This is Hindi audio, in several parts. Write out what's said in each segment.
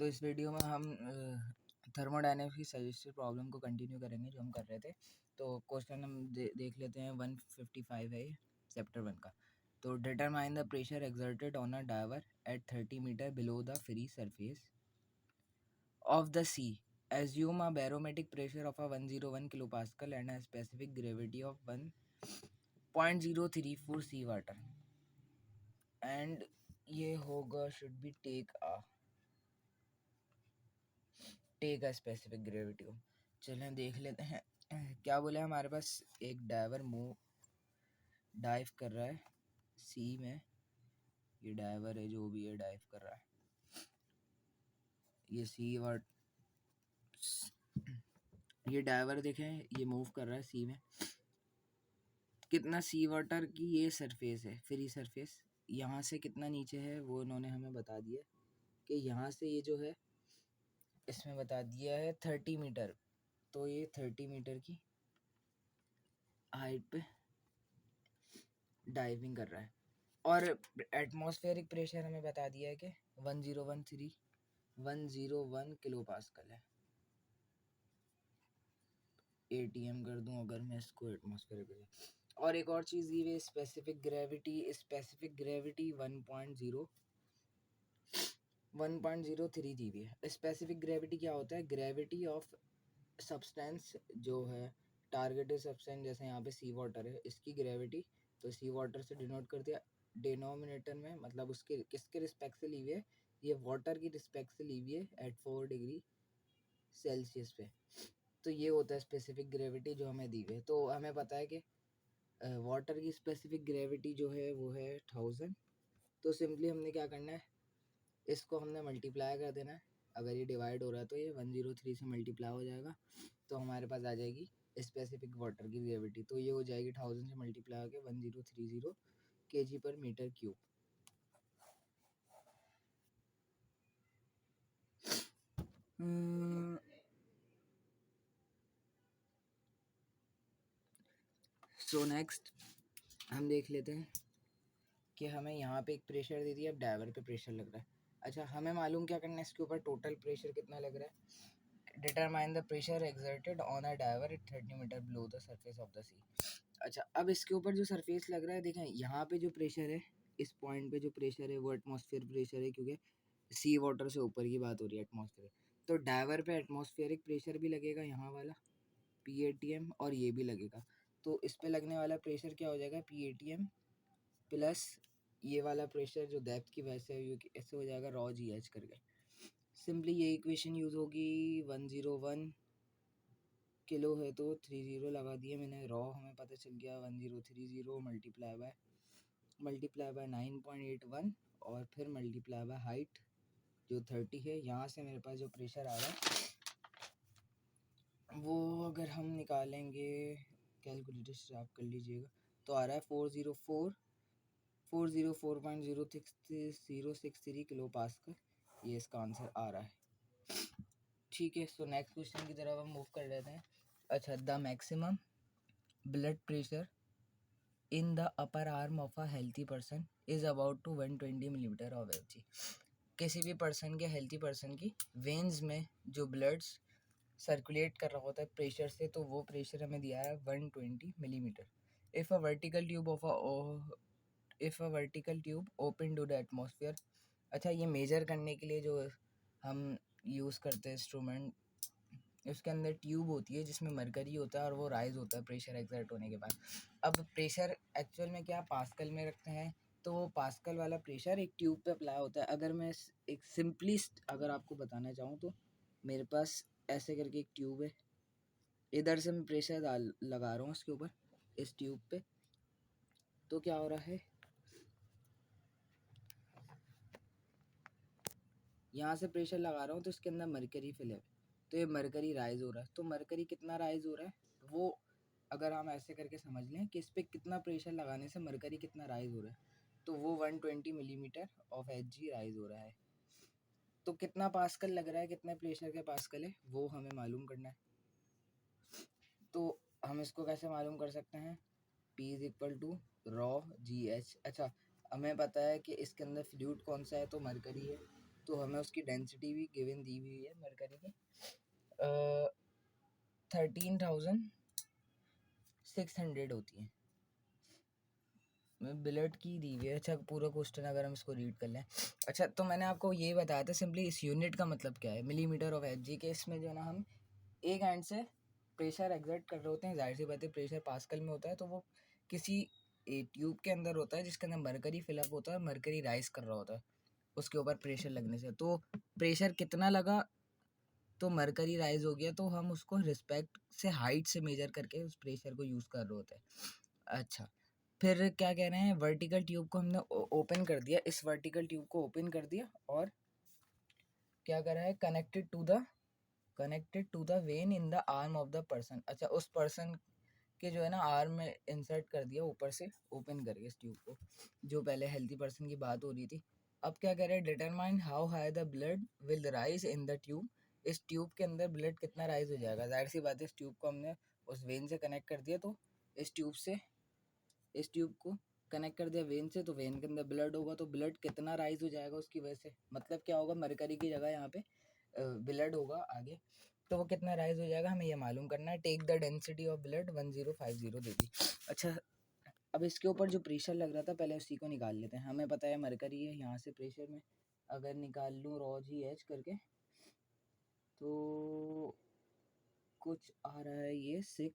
तो इस वीडियो में हम थर्मोडायनेमिक्स की सजेस्टेड प्रॉब्लम को कंटिन्यू करेंगे जो हम कर रहे थे। तो क्वेश्चन हम देख लेते हैं। 155 है ये, चैप्टर 1 का। तो determine the pressure exerted on a diver at 30 metre below the free surface of the sea. Assume a barometric pressure of a 101 kilopascal and a specific gravity of 1.034 seawater. And ये होगा should be take a specific gravity. चलें देख लेते हैं क्या बोले। हमारे पास एक डाइवर डाइव कर रहा है सी में। ये डाइवर है जो भी है डाइव कर रहा है। ये सी वाट ये डाइवर देखें ये मूव कर रहा है सी में। कितना सी वाटर की ये सरफेस है, फ्री सरफेस, यहाँ से कितना नीचे है वो इन्होंने हमें बता दिया कि यहाँ से ये जो है इसमें बता दिया है 30 मीटर। तो ये 30 मीटर की हाइट पे डाइविंग कर रहा है। और एटमॉस्फेरिक प्रेशर हमें बता दिया है कि 101 किलो पास्कल है। ATM कर दूं अगर मैं इसको एटमॉस्फेरिक प्रेशर। और एक और चीज़ दी हुई स्पेसिफिक ग्रेविटी 1.03 दी हुई है। स्पेसिफिक ग्रेविटी क्या होता है? ग्रेविटी ऑफ सब्सटेंस जो है टारगेटेड सब्सटेंस, जैसे यहाँ पे सी वाटर है, इसकी ग्रेविटी तो सी वाटर से डिनोट कर दिया डिनोमिनेटर में, मतलब उसके किसके रिस्पेक्ट से ली हुई है? ये वाटर की रिस्पेक्ट से ली हुई है एट 4 डिग्री सेल्सियस पे। तो ये होता है स्पेसिफिक ग्रेविटी जो हमें दी हुई है। तो हमें पता है कि वाटर की स्पेसिफिक ग्रेविटी जो है वो है 1000। तो सिंपली हमने क्या करना है, इसको हमने मल्टीप्लाई कर देना है। अगर ये डिवाइड हो रहा है तो ये 103 से मल्टीप्लाई हो जाएगा, तो हमारे पास आ जाएगी स्पेसिफिक वाटर की ग्रेविटी। तो ये हो जाएगी 1000 से मल्टीप्लाई होकर 1030 kg पर मीटर क्यूब। सो नेक्स्ट हम देख लेते हैं कि हमें यहाँ पे एक प्रेशर दे दिया, अब डाइवर पे प्रेशर लग रहा है। अच्छा, हमें मालूम क्या करना है, इसके ऊपर टोटल प्रेशर कितना लग रहा है। Determine the pressure exerted on a diver at 30 metre below the surface of the sea. अच्छा, अब इसके ऊपर जो सरफेस लग रहा है, देखें यहाँ पे जो प्रेशर है, इस पॉइंट पे जो प्रेशर है वो एटमॉस्फेयर प्रेशर है, क्योंकि सी वाटर से ऊपर की बात हो रही है एटमॉस्फेयर। तो डाइवर पे एटमॉस्फेरिक प्रेशर भी लगेगा यहाँ वाला PATM, और ये भी लगेगा। तो इस पे लगने वाला प्रेशर क्या हो जाएगा, PATM प्लस ये वाला प्रेशर जो डेप्थ की वजह से ऐसे हो जाएगा रॉ GH करके। सिंपली ये इक्वेशन यूज़ होगी। 101 किलो है तो 30 लगा दिए मैंने, रॉ हमें पता चल गया 1030 मल्टीप्लाई बाय 9.81 और फिर मल्टीप्लाई बाय हाइट जो 30 है। यहाँ से मेरे पास जो प्रेशर आ रहा है वो अगर हम निकालेंगे, कैलकुलेटर से आप कर लीजिएगा, तो आ रहा है 404.063 किलो पास्कल। ये इसका आंसर आ रहा है। ठीक है, सो नेक्स्ट क्वेश्चन की तरफ हम मूव कर लेते हैं। अच्छा, the maximum blood pressure in the upper arm of a healthy person is about to 120 millimetre of Hg। किसी भी पर्सन के हेल्थी पर्सन की वेन्स में जो ब्लड्स सर्कुलेट कर रहा होता है प्रेशर से, तो वो प्रेशर हमें दिया है 120 millimetre. If a vertical tube open to the atmosphere. अच्छा, ये मेजर करने के लिए जो हम यूज़ करते हैं इंस्ट्रूमेंट, उसके अंदर ट्यूब होती है जिसमें मरकरी होता है और वो राइज होता है प्रेशर एक्सर्ट होने के बाद। अब प्रेशर एक्चुअल में क्या पास्कल में रखते हैं, तो वो पास्कल वाला प्रेशर एक ट्यूब पे अप्लाई होता है। अगर मैं एक सिंपलिस्ट अगर आपको बताना चाहूँ तो मेरे पास ऐसे करके एक ट्यूब है, इधर से मैं प्रेशर लगा रहा हूँ इसके ऊपर इस ट्यूब पे। तो क्या हो रहा है, यहाँ से प्रेशर लगा रहा हूँ तो इसके अंदर मरकरी फिल है, तो ये मरकरी राइज हो रहा है। तो मरकरी कितना राइज हो रहा है, वो अगर हम ऐसे करके समझ लें कि इस पर कितना प्रेशर लगाने से मरकरी कितना राइज हो रहा है, तो वो 120 मिलीमीटर ऑफ Hg राइज हो रहा है। तो कितना पास्कल लग रहा है, कितने प्रेशर के पास्कल है, वो हमें मालूम करना है। तो हम इसको कैसे मालूम कर सकते हैं, P is equal to rho GH। अच्छा, हमें पता है कि इसके अंदर फ्लूइड कौन सा है, तो मरकरी है। तो हमें उसकी डेंसिटी भी गिवन दी हुई है मरकरी की 13,600 होती है, बिलेट की दी हुई है। अच्छा पूरा क्वेश्चन अगर हम इसको रीड कर लें, अच्छा तो मैंने आपको ये बताया था सिंपली इस यूनिट का मतलब क्या है, मिलीमीटर ऑफ एच जी के। इसमें जो है ना हम एक हैंड से प्रेशर एग्जर्ट कर रहे होते हैं, जाहिर सी बात है प्रेशर पास्कल में होता है, तो वो किसी ट्यूब के अंदर होता है जिसके अंदर मरकरी फिलअप होता है, मरकरी राइज कर रहा होता है उसके ऊपर प्रेशर लगने से। तो प्रेशर कितना लगा तो मरकरी राइज हो गया, तो हम उसको रिस्पेक्ट से हाइट से मेजर करके उस प्रेशर को यूज़ कर रहे होते हैं। अच्छा फिर क्या कह रहे हैं, वर्टिकल ट्यूब को हमने ओपन कर दिया, इस वर्टिकल ट्यूब को ओपन कर दिया और क्या कर रहा है, connected to the vein in the arm of the person. अच्छा उस पर्सन के जो है ना आर्म में इंसर्ट कर दिया ऊपर से ओपन करके इस ट्यूब को, जो पहले हेल्थी पर्सन की बात हो रही थी। अब क्या कह रहे हैं, determine how high the blood will rise in the tube. इस ट्यूब के अंदर ब्लड कितना राइज हो जाएगा, जाहिर सी बात है इस ट्यूब को हमने उस वेन से कनेक्ट कर दिया, तो इस ट्यूब को कनेक्ट कर दिया वेन से, तो वेन के अंदर ब्लड होगा, तो ब्लड कितना राइज हो जाएगा उसकी वजह से, मतलब क्या होगा, मरकरी की जगह यहाँ पे ब्लड होगा आगे, तो वो कितना राइज हो जाएगा हमें ये मालूम करना है। Take the density of blood 1050 दे दी। अच्छा अब इसके ऊपर जो प्रेशर लग रहा था पहले उसी को निकाल लेते हैं। हमें पता है मरकरी है, यहाँ से प्रेशर में अगर निकाल लूँ रॉ जी एच करके तो कुछ आ रहा है ये 6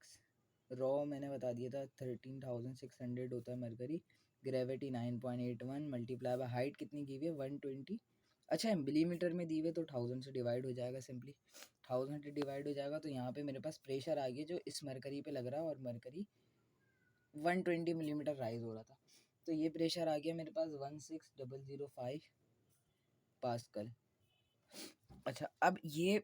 रॉ मैंने बता दिया था 13,600 होता है mercury, gravity 9.81 multiply by height कितनी की हुई है 120। अच्छा मिलीमीटर में दी हुई तो 1000 से डिवाइड हो जाएगा, सिंपली 1000 से डिवाइड हो जाएगा, तो यहाँ पे मेरे पास प्रेशर आ गया जो इस मरकरी पे लग रहा है, और मरकरी 120 मिलीमीटर राइज हो रहा था, तो ये प्रेशर आ गया मेरे पास 16005 पास्कल। अच्छा अब ये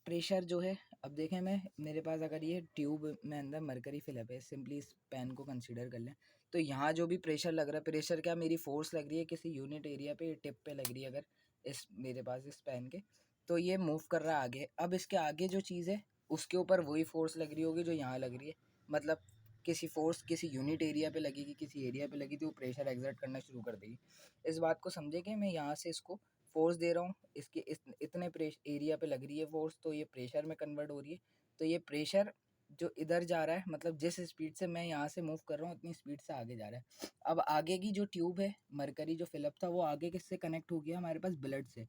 प्रेशर जो है, अब देखें मैं मेरे पास अगर ये ट्यूब में अंदर मरकरी फिलअप है, सिंपली इस पेन को कंसीडर कर लें, तो यहाँ जो भी प्रेशर लग रहा है, प्रेशर क्या मेरी फोर्स लग रही है किसी यूनिट एरिया पे, टिप पे लग रही है अगर इस मेरे पास इस पेन के, तो ये मूव कर रहा है आगे। अब इसके आगे जो चीज़ है उसके ऊपर वही फोर्स लग रही होगी जो यहाँ लग रही है, मतलब किसी फोर्स किसी यूनिट एरिया पे लगेगी, किसी एरिया पे लगी तो वो प्रेशर एग्जर्ट करना शुरू कर देगी। इस बात को समझे कि मैं यहाँ से इसको फोर्स दे रहा हूँ, इसके इतने एरिया पे लग रही है फोर्स, तो ये प्रेशर में कन्वर्ट हो रही है, तो ये प्रेशर जो इधर जा रहा है, मतलब जिस स्पीड से मैं यहाँ से मूव कर रहा हूँ उतनी स्पीड से आगे जा रहा है। अब आगे की जो ट्यूब है मरकरी जो फिलअप था वो आगे किससे कनेक्ट हो गया हमारे पास, ब्लड से,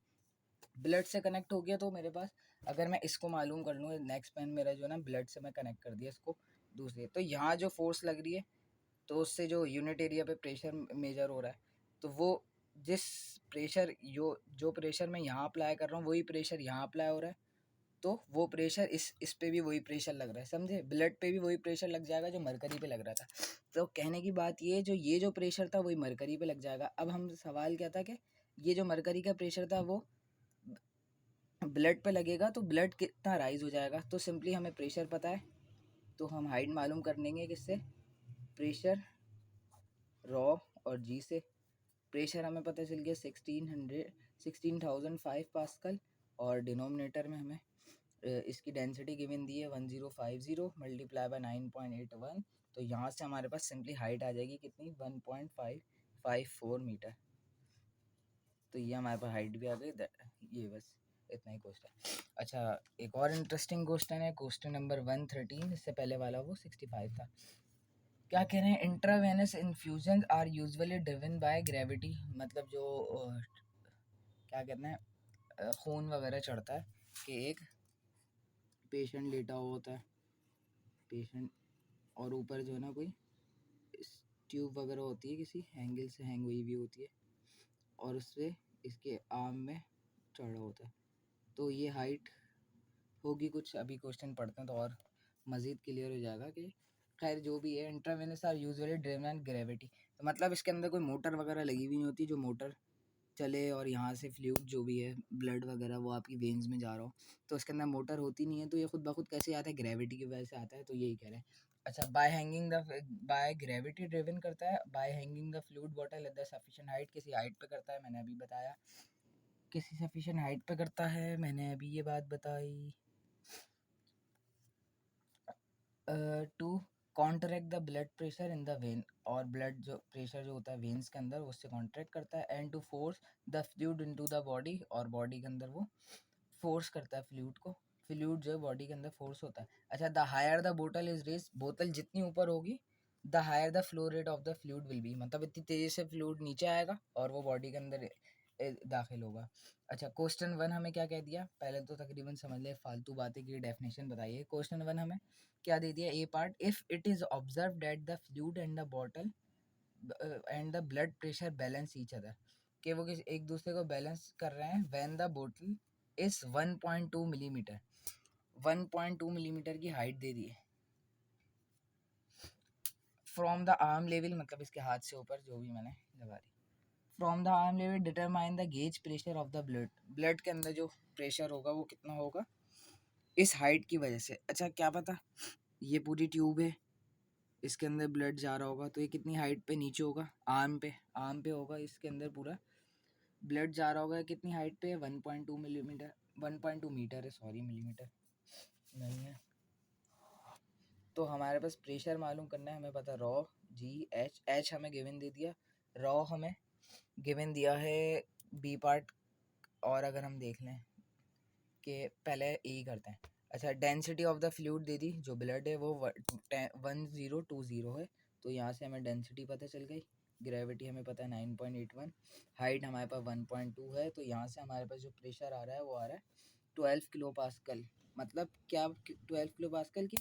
ब्लड से कनेक्ट हो गया, तो मेरे पास अगर मैं इसको मालूम कर लूँ, नेक्स्ट पेन मेरा जो है ना ब्लड से मैं कनेक्ट कर दिया इसको दूसरे, तो यहाँ जो फोर्स लग रही है तो उससे जो यूनिट एरिया पे प्रेशर मेजर हो रहा है, तो वो जिस प्रेशर जो प्रेशर मैं यहाँ अप्लाई कर रहा हूँ वही प्रेशर यहाँ अप्लाई हो रहा है, तो वो प्रेशर इस पे भी वही प्रेशर लग रहा है, समझे, ब्लड पे भी वही प्रेशर लग जाएगा जो मरकरी पे लग रहा था। तो कहने की बात ये जो प्रेशर था वही मरकरी पे लग जाएगा। अब हम सवाल क्या था कि ये जो मरकरी का प्रेशर था वो ब्लड पे लगेगा तो ब्लड कितना राइज हो जाएगा, तो सिंपली हमें प्रेशर पता है, तो हम हाइट मालूम कर लेंगे किससे, प्रेशर रॉ और जी से। प्रेशर हमें पता चल गया 16,005 पास्कल, और डिनोमिनेटर में हमें इसकी डेंसिटी गिवन दी है 1050 मल्टीप्लाई बाय 9.81, तो यहाँ से हमारे पास सिंपली हाइट आ जाएगी कितनी 1.554 मीटर, तो ये हमारे पास हाइट भी आ गई। ये बस इतना ही क्वेश्चन। अच्छा एक और इंटरेस्टिंग क्वेश्चन है, क्वेश्चन नंबर 113, इससे पहले वाला वो 65 था। क्या कह रहे हैं, intravenous infusion are usually driven by gravity, मतलब जो क्या कहते हैं खून वगैरह चढ़ता है कि एक पेशेंट लेटा हुआ होता है, पेशेंट और ऊपर जो है ना कोई ट्यूब वगैरह होती है किसी एंगल से हैंग हुई भी होती है, और उससे इसके आर्म में चढ़ा होता है, तो ये हाइट होगी कुछ, अभी क्वेश्चन पढ़ते हैं तो और मज़ीद क्लियर हो जाएगा कि खैर जो भी है, intravenous are usually driven and gravity, तो मतलब इसके अंदर कोई मोटर वगैरह लगी हुई नहीं होती जो मोटर चले और यहाँ से फ्लूइड जो भी है ब्लड वगैरह वो आपकी वेन्स में जा रहा हो, तो इसके अंदर मोटर होती नहीं है, तो ये खुद ब खुद कैसे आता है, ग्रेविटी की वजह से आता है, तो यही कह रहे हैं। अच्छा बाय ग्रेविटी ड्रिवन करता है, bye hanging the fluid bottle at the sufficient height, किसी हाइट पे करता है मैंने अभी बताया, किसी सफिशिएंट हाइट पे करता है मैंने अभी ये बात बताई। To contract the blood pressure in the vein, और ब्लड जो प्रेशर जो होता है वेन्स के अंदर उससे कॉन्ट्रैक्ट करता है, and to force the fluid into the body, और बॉडी के अंदर वो फोर्स करता है फ्लूइड को, फ्लूइड जो है बॉडी के अंदर फोर्स होता है। अच्छा, द हायर द बोतल इज रेज, बोतल जितनी ऊपर होगी the higher the flow rate of the fluid will be, मतलब इतनी तेजी से फ्लूइड नीचे आएगा और वो बॉडी के अंदर दाखिल होगा। अच्छा, क्वेश्चन 1 हमें क्या कह दिया, पहले तो तकरीबन समझ ले, फालतू बातें की डेफिनेशन बताइए। क्वेश्चन 1 हमें क्या दे दिया, A part, if it is observe that the fluid and the bottle and the blood pressure balance each other, कि वो किसी एक दूसरे को बैलेंस कर रहे हैं, व्हेन द बोतल इज 1.2 मिलीमीटर, 1.2 मिलीमीटर की हाइट दे दी है फ्रॉम द आर्म लेवल, मतलब इसके हाथ से ऊपर, जो भी मैंने लगा दी, from the arm level determine the gauge pressure of the blood, blood के अंदर जो प्रेशर होगा वो कितना होगा इस हाइट की वजह से। अच्छा, क्या पता ये पूरी ट्यूब है, इसके अंदर ब्लड जा रहा होगा, तो ये कितनी हाइट पे नीचे होगा, आर्म पे, आर्म पे होगा, इसके अंदर पूरा ब्लड जा रहा होगा, कितनी हाइट पे, 1.2 मिलीमीटर, 1.2 मीटर है, सॉरी मिलीमीटर नहीं है। तो हमारे पास प्रेशर मालूम करना है, हमें पता रॉ जी एच, एच हमें गिवन दे दिया, रॉ हमें गिवन दिया है बी पार्ट, और अगर हम देख लें कि पहले ए करते हैं। अच्छा, डेंसिटी ऑफ द फ्लूइड दे दी, जो ब्लड है वो 1020 है, तो यहाँ से हमें डेंसिटी पता चल गई। ग्रेविटी हमें पता है 9.81, हाइट हमारे पास 1.2 है, तो यहाँ से हमारे पास जो प्रेशर आ रहा है वो आ रहा है 12 किलो पास्कल। मतलब क्या, 12 किलो पास्कल की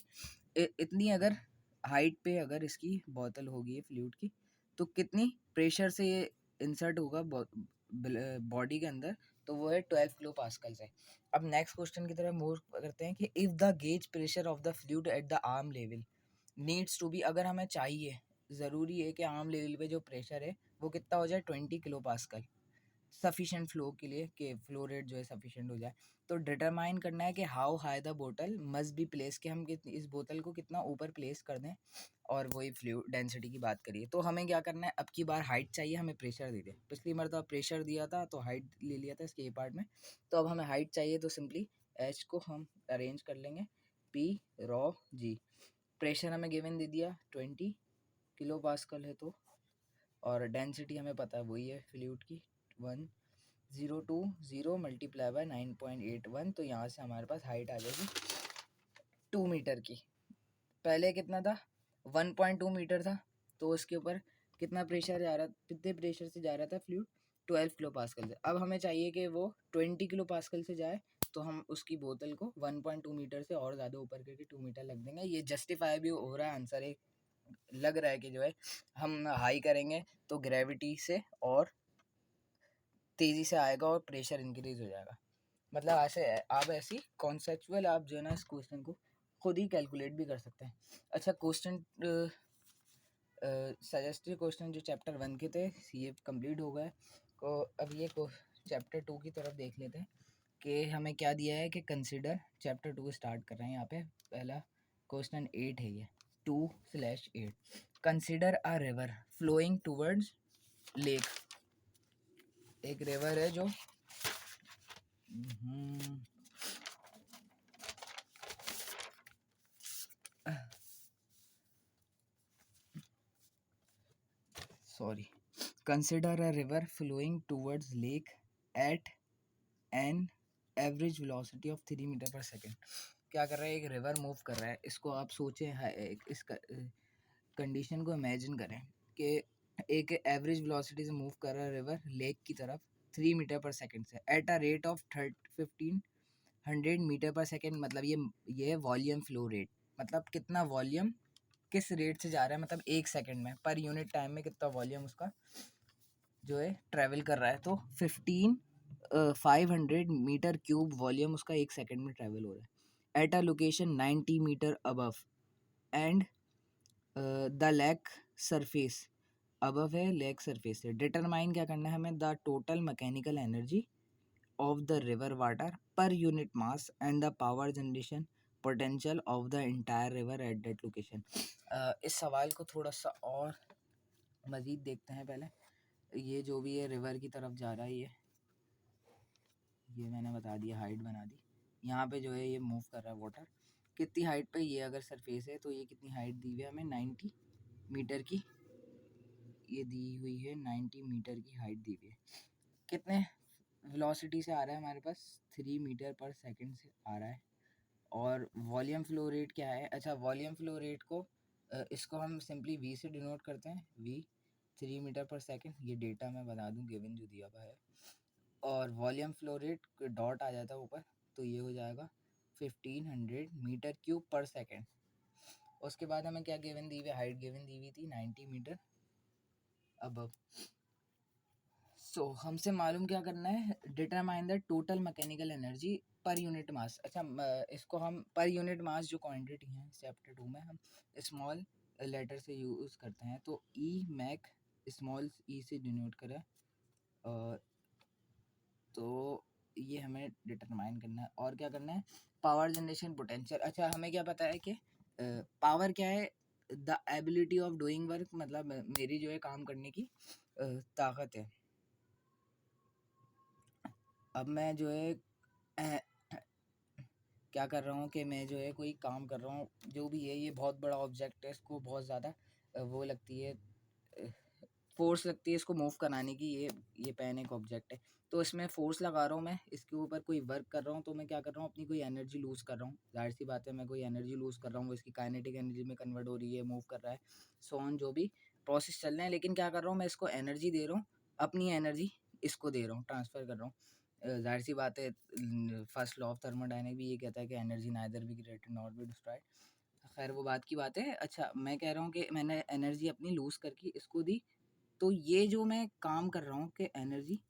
इतनी अगर हाइट पे अगर इसकी बोतल होगी फ्लूइड की, तो कितनी प्रेशर से ये इंसर्ट होगा बॉडी के अंदर, तो वो है 12 किलो पास्कल से। अब नेक्स्ट क्वेश्चन की तरफ मूव करते हैं कि if the gauge pressure of the fluid at the arm level needs to be, अगर हमें चाहिए, ज़रूरी है कि आर्म लेवल पे जो प्रेशर है वो कितना हो जाए 20 किलो पास्कल, सफिशेंट फ्लो के लिए, कि फ्लो रेट जो है सफिशेंट हो जाए, तो डिटरमाइन करना है कि हाउ हाई द बोतल मस्ट बी प्लेस, कि हम इस बोतल को कितना ऊपर प्लेस कर दें, और वही फ्लूइड डेंसिटी की बात करिए। तो हमें क्या करना है, अब की बार हाइट चाहिए, हमें प्रेशर दे दे, पिछली मरतबा प्रेशर दिया था तो हाइट ले लिया था इसके ए पार्ट में, तो अब हमें हाइट चाहिए, तो सिंपली एच को हम अरेंज कर लेंगे पी रॉ जी, प्रेशर हमें गिवन दे दिया 20 किलो पास्कल है, तो और डेंसिटी हमें पता है वही है फ्लूइड की 1020 मल्टीप्लाई बाय 9.81, तो यहाँ से हमारे पास हाइट आ जाएगी 2 मीटर की। पहले कितना था, 1.2 मीटर था, तो उसके ऊपर कितना प्रेशर जा रहा, कितने प्रेशर से जा रहा था फ्लूइड, 12 किलो पास्कल से। अब हमें चाहिए कि वो 20 किलो पास्कल से जाए, तो हम उसकी बोतल को 1.2 मीटर से और ज़्यादा ऊपर करके 2 मीटर लग देंगे। ये जस्टिफाई भी हो रहा है, आंसर एक लग रहा है कि जो है हम हाई करेंगे तो ग्रेविटी से और तेज़ी से आएगा और प्रेशर इंक्रीज हो जाएगा। मतलब ऐसे आप ऐसी कॉन्सेप्चुअल आप जो है ना इस क्वेश्चन को खुद ही कैलकुलेट भी कर सकते हैं। अच्छा, क्वेश्चन सजेस्टेड क्वेश्चन जो चैप्टर 1 के थे ये कंप्लीट हो गए, तो अब ये चैप्टर 2 की तरफ देख लेते हैं कि हमें क्या दिया है, कि कंसिडर, चैप्टर 2 स्टार्ट कर रहे हैं। यहाँ पे पहला क्वेश्चन 8 है, ये 2/8, consider a river flowing towards lake, एक रिवर है जो sorry, consider a river flowing towards lake at an average velocity of 3 metre per second. क्या कर रहा है, एक रिवर मूव कर रहा है, इसको आप सोचें, इस कंडीशन को इमेजिन करें कि एक एवरेज वेलोसिटी से मूव कर रहा है रिवर लेक की तरफ 3 मीटर पर सेकेंड से, at a rate of 1500 metre per second, मतलब ये है वॉल्यूम फ्लो रेट, मतलब कितना वॉल्यूम किस रेट से जा रहा है, मतलब एक सेकंड में, पर यूनिट टाइम में कितना वॉल्यूम उसका जो है ट्रैवल कर रहा है, तो 500 मीटर क्यूब वॉल्यूम उसका एक सेकंड में ट्रैवल हो रहा है, at a location 90 metre above and the lake surface, above है लेक सरफेस से। डिटरमाइन क्या करना है हमें, the total mechanical energy of the river water per unit mass and the power generation potential of the entire river at that location. इस सवाल को थोड़ा सा और मज़ीद देखते हैं। पहले ये जो भी है रिवर की तरफ जा रहा है, ये मैंने बता दिया, हाइट बना दी, यहाँ पे जो है ये मूव कर रहा है वाटर कितनी हाइट पे ये अगर सरफेस है तो ये कितनी हाइट दी हुई है हमें 90 मीटर की, ये दी हुई है 90 मीटर की हाइट दी हुई है। कितने वेलोसिटी से आ रहा है हमारे पास, 3 मीटर पर सेकंड से आ रहा है। और वॉल्यूम फ्लो रेट क्या है, अच्छा वॉल्यूम फ्लो रेट को इसको हम सिंपली वी से डिनोट करते हैं, वी 3 मीटर पर सेकंड, ये डेटा मैं बता दूं गिवन जो दिया हुआ है। और वॉल्यूम फ्लो रेट डॉट आ जाता है ऊपर, तो ये हो जाएगा 1500 मीटर क्यूब पर सेकंड। उसके बाद हमें क्या गिवन दी हुई, हाइट गिवन दी हुई थी 90 मीटर अब। सो हमसे मालूम क्या करना है, determine the total mechanical energy पर यूनिट मास। अच्छा इसको हम पर यूनिट मास जो क्वांटिटी है चैप्टर 2 में हम स्मॉल लेटर से यूज़ करते हैं, तो ई मैक स्मॉल ई से डिनोट करें। तो ये हमें डिटरमाइन करना है। और क्या करना है, पावर जनरेशन पोटेंशियल। अच्छा हमें क्या पता है कि पावर क्या है, the ability of doing work, मतलब मेरी जो है काम करने की ताकत है। अब मैं जो है क्या कर रहा हूँ कि मैं जो है कोई काम कर रहा हूँ, जो भी है ये बहुत बड़ा ऑब्जेक्ट है, इसको बहुत ज़्यादा वो लगती है, फोर्स लगती है इसको मूव कराने की। ये पेन एक ऑब्जेक्ट है, तो इसमें फोर्स लगा रहा हूँ मैं, इसके ऊपर कोई वर्क कर रहा हूँ, तो मैं क्या कर रहा हूँ, अपनी कोई एनर्जी लूज़ कर रहा हूँ। जाहिर सी बात है मैं कोई एनर्जी लूज़ कर रहा हूँ, वो इसकी काइनेटिक एनर्जी में कन्वर्ट हो रही है, मूव कर रहा है, सो ऑन जो भी प्रोसेस चल रहे हैं। लेकिन क्या कर रहा हूँ, मैं इसको एनर्जी दे रहा हूँ, अपनी एनर्जी इसको दे रहा हूँ, ट्रांसफ़र कर रहा हूँ। जाहिर सी बात है फर्स्ट लॉ ऑफ थर्मोडायनेमिक्स भी ये कहता है कि energy neither be created not be destroyed. खैर वो बात की बात है। अच्छा मैं कह रहा हूँ कि मैंने एनर्जी अपनी लूज़ करके इसको दी, तो ये जो मैं काम कर रहा हूँ कि एनर्जी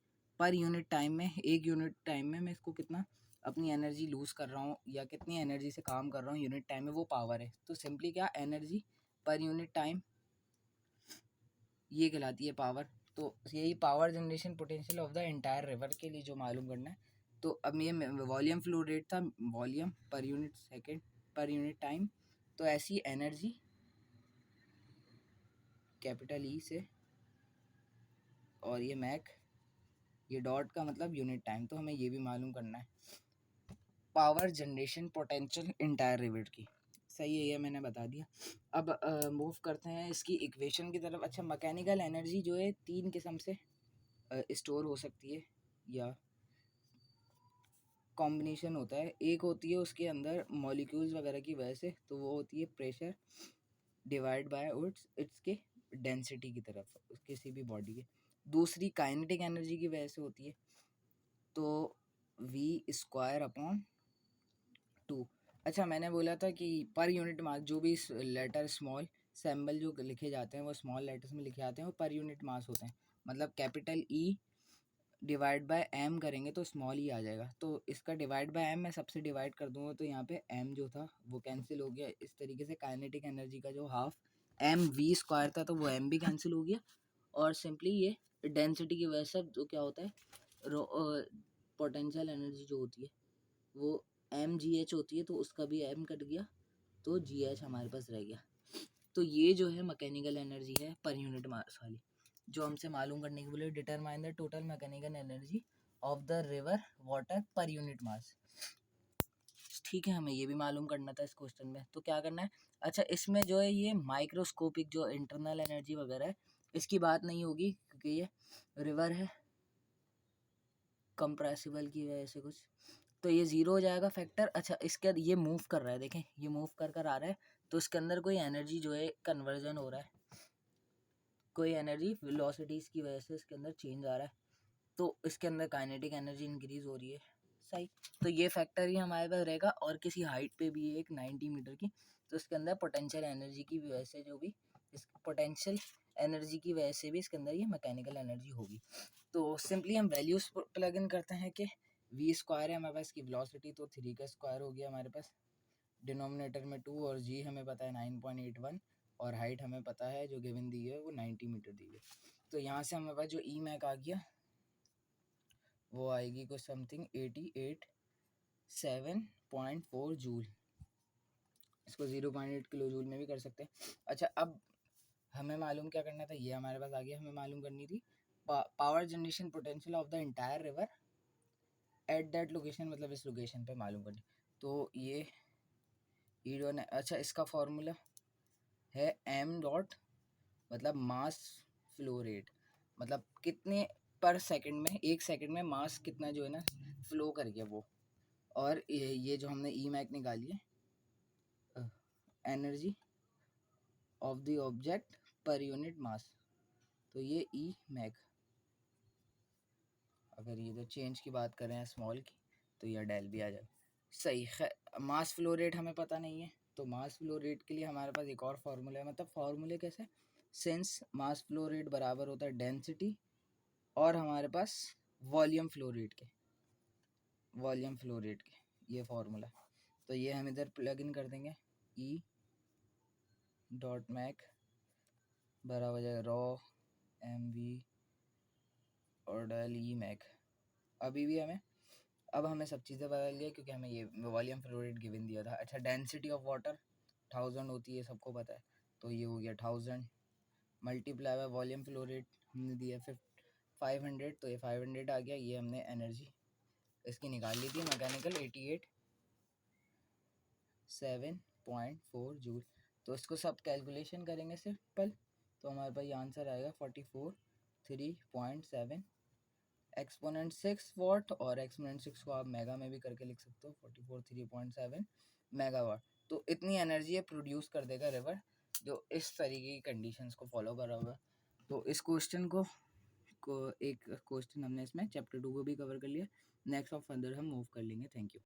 पर यूनिट टाइम में, एक यूनिट टाइम में मैं इसको कितना अपनी एनर्जी लूज़ कर रहा हूँ या कितनी एनर्जी से काम कर रहा हूँ यूनिट टाइम में, वो पावर है। तो सिंपली क्या, एनर्जी पर यूनिट टाइम ये कहलाती है पावर। तो यही power generation potential of the entire river के लिए जो मालूम करना है। तो अब ये वॉल्यूम फ्लो रेट था, volume per unit second per unit time, तो ऐसी एनर्जी कैपिटल ई से, और ये मैक, ये डॉट का मतलब यूनिट टाइम, तो हमें ये भी मालूम करना है power generation potential entire river की। सही है, ये मैंने बता दिया। अब मूव करते हैं इसकी इक्वेशन की तरफ। अच्छा मैकेनिकल एनर्जी जो है 3 किस्म से स्टोर हो सकती है, या कॉम्बिनेशन होता है। एक होती है उसके अंदर मॉलिक्यूल्स वगैरह की वजह से, तो वो होती है प्रेशर डिवाइड बाय इसके डेंसिटी की तरफ किसी भी बॉडी के। दूसरी काइनेटिक एनर्जी की वजह से होती है, तो वी स्क्वायर अपॉन 2। अच्छा मैंने बोला था कि पर यूनिट मास जो भी लेटर स्मॉल सिंबल जो लिखे जाते हैं वो स्मॉल लेटर्स में लिखे जाते हैं, वो पर यूनिट मास होते हैं। मतलब capital E divide by M करेंगे तो स्मॉल ई आ जाएगा, तो इसका डिवाइड बाय एम मैं सबसे डिवाइड कर दूंगा, तो यहाँ पे एम जो था वो कैंसिल हो गया। इस तरीके से काइनेटिक एनर्जी का जो हाफ एम वी स्क्वायर था, तो वो एम भी कैंसिल हो गया। और सिंपली ये डेंसिटी की वजह से जो क्या होता है, पोटेंशियल एनर्जी जो होती है वो एम जी एच होती है, तो उसका भी एम कट गया, तो जी एच हमारे पास रह गया। तो ये जो है मैकेनिकल एनर्जी है पर यूनिट मास वाली, जो हमसे मालूम करने के बोले, determine the total mechanical energy of the river water per unit मास। ठीक है, हमें ये भी मालूम करना था इस क्वेश्चन में, तो क्या करना है। अच्छा इसमें जो है ये माइक्रोस्कोपिक जो इंटरनल एनर्जी वगैरह है इसकी बात नहीं होगी, क्योंकि ये रिवर है कंप्रेसिबल की वजह से कुछ, तो ये ज़ीरो हो जाएगा फैक्टर। अच्छा इसके बाद ये मूव कर रहा है, देखें ये मूव कर आ रहा है, तो इसके अंदर कोई एनर्जी जो है कन्वर्जन हो रहा है, कोई एनर्जी वेलोसिटीज़ की वजह से इसके अंदर चेंज आ रहा है, तो इसके अंदर काइनेटिक एनर्जी इंक्रीज हो रही है। सही, तो ये फैक्टर ही हमारे पास रहेगा। और किसी हाइट पे भी है एक 90 मीटर की, तो इसके अंदर पोटेंशियल एनर्जी की वजह से जो भी इस पोटेंशियल एनर्जी की वजह से भी इसके अंदर ये मैकेनिकल एनर्जी होगी। तो सिंपली हम वैल्यूज प्लग इन करते हैं कि वी स्क्वायर है हमारे पास की वेलोसिटी, तो 3 का स्क्वायर हो गया हमारे पास, डिनोमिनेटर में 2, और जी हमें पता है 9.81, और हाइट हमें पता है जो गिवन दी है वो 90 मीटर दी है। तो यहाँ से हमारे पास जो ई मैक आ गया वो आएगी कुछ समथिंग 88.7.4 जूल। इसको 0.8 किलो जूल में भी कर सकते हैं। अच्छा अब हमें मालूम क्या करना था, ये हमारे पास आ गया, हमें मालूम करनी थी power generation potential of the entire river at that location, मतलब इस लोकेशन पे मालूम करनी। तो ये ई डॉट, अच्छा इसका फॉर्मूला है एम डॉट, मतलब मास फ्लो रेट, मतलब कितने पर सेकंड में, एक सेकंड में मास कितना जो है ना फ्लो कर गया वो, और ये जो हमने ई मैक निकाली है, एनर्जी ऑफ द ऑब्जेक्ट पर यूनिट मास, तो ये ई मैक, अगर ये जो चेंज की बात कर रहे हैं स्मॉल की, तो यह डेल भी आ जाए सही। मास फ्लो रेट हमें पता नहीं है, तो मास फ्लो रेट के लिए हमारे पास एक और फार्मूला है, मतलब फार्मूले कैसे, सिंस मास फ्लो रेट बराबर होता है डेंसिटी और हमारे पास वॉल्यूम फ्लो रेट के, वॉल्यूम फ्लो रेट के, ये फार्मूला, तो ये हम इधर प्लग इन कर देंगे, ई डॉट मैक बराबर हो जाएगा रॉ एम वी और डेल ई मैक। अभी भी हमें, अब हमें सब चीज़ें बदल गई क्योंकि हमें ये वॉल्यूम फ्लो रेट गिवन दिया था। अच्छा डेंसिटी ऑफ वाटर 1000 होती है, सबको पता है, तो ये हो गया 1000 multiply by volume flow rate हमने दिया 500, तो ये 500 आ गया। ये हमने एनर्जी इसकी निकाल ली थी मैकेनिकल 88.7.4 जूल। तो इसको सब कैलकुलेशन करेंगे सिंपल, तो हमारे पास ये आंसर आएगा 44.3.7 एक्सपोनेंट 6 वाट, और एक्सपोनेंट 6 को आप मेगा में भी करके लिख सकते हो, 44.3.7 मेगावाट। तो इतनी एनर्जी ये प्रोड्यूस कर देगा रिवर, जो इस तरीके की कंडीशंस को फॉलो कर रहा होगा। तो इस क्वेश्चन को एक क्वेश्चन हमने इसमें चैप्टर 2 को भी कवर कर लिया, नेक्स्ट ऑफ फर्दर हम मूव कर लेंगे। Thank you.